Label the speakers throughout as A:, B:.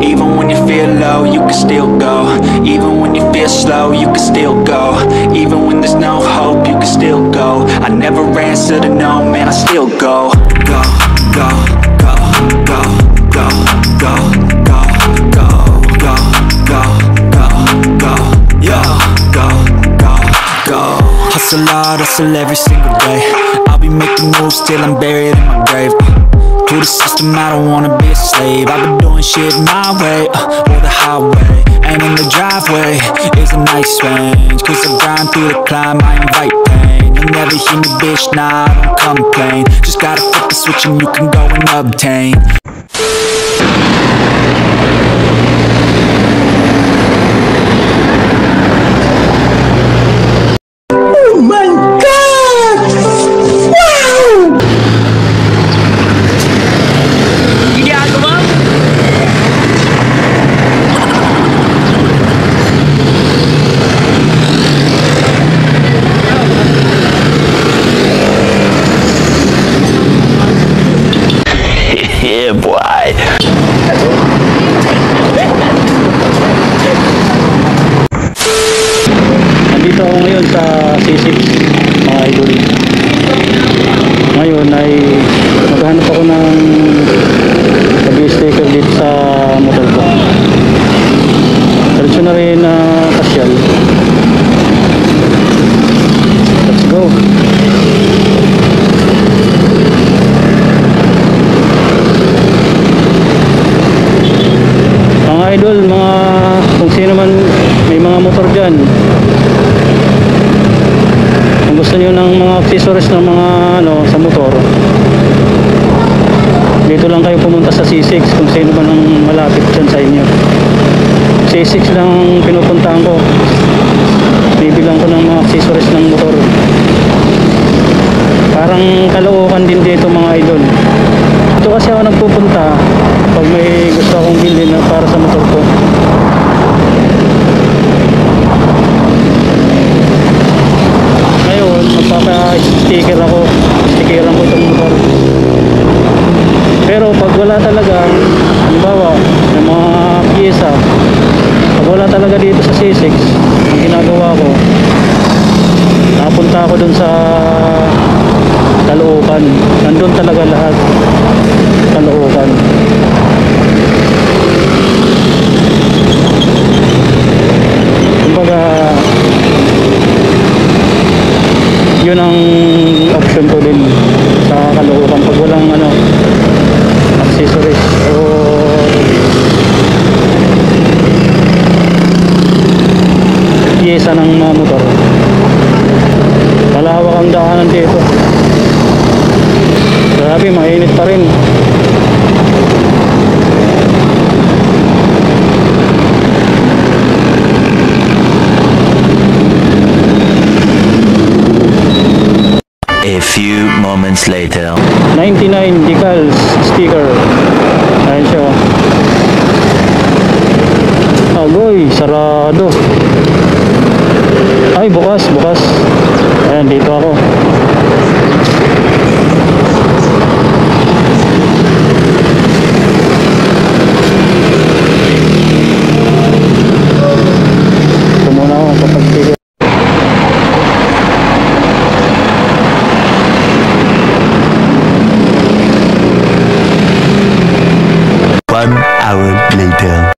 A: Even when you feel low, you can still go. Even when you feel slow, you can still go. Even when there's no hope, you can still go. I never answer to no, man, I still go. Go, go, go, go, go, go, go, go, go, go, go, go, yo, go, go, go. Hustle hard, hustle every single day. I'll be making moves till I'm buried in my grave. To the system, I don't wanna be a slave. I've been doing shit my way, or the highway. And in the driveway is a nice range. Cause I grind through the climb, I invite pain. You'll never hear me, bitch, nah, I don't complain. Just gotta flip the switch and you can go and obtain.
B: Oh my God! Wow!
C: Yeah, boy.
D: Nandito ako ngayon sa C6, mga idol. Ngayon ay maghanap ako ng sticker dito sa motor ko. Diretso na rin na pasyal. Let's go. Mga idol, kung sino man may mga motor dyan, kung gusto nyo ng mga accessories ng mga sa motor, dito lang kayo pumunta sa C6 kung sino man ang malapit dyan sa inyo. C6 lang pinupuntahan ko, bibilang ko ng mga accessories ng motor. Parang Caloocan din dito mga idol. Ito kasi ako nagpupunta pag may gusto akong bilhin na para sa motor ko. Ngayon magpapa-sticker ako, stikeran ko itong motor. Pero pag wala talaga, halimbawa yung mga pyesa, pag wala talaga dito sa C6, ang ginagawa ko, napunta ako dun sa Caloocan. Nandun talaga lahat, Caloocan. Kumbaga yun ang option ko din sa Caloocan pag walang accessories o pyesa ng mga motor. Malawak ang daanan dito. Grabe, mainit pa rin.
C: A few moments later.
D: 99 decals sticker. Ayan siya. Agoy, sarado. Ay, bukas. Ayan, dito ako. Ito muna ako kapag sticker.
C: One hour later.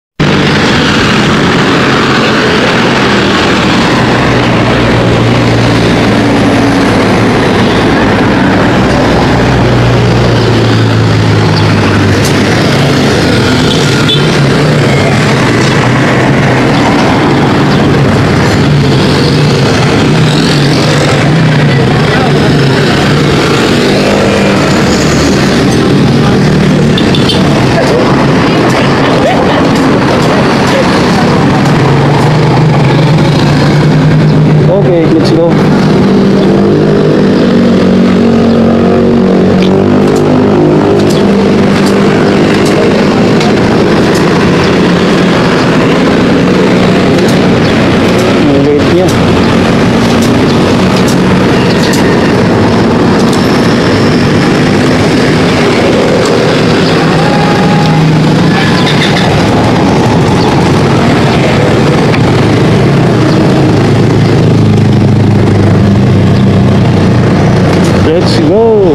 D: Let's go!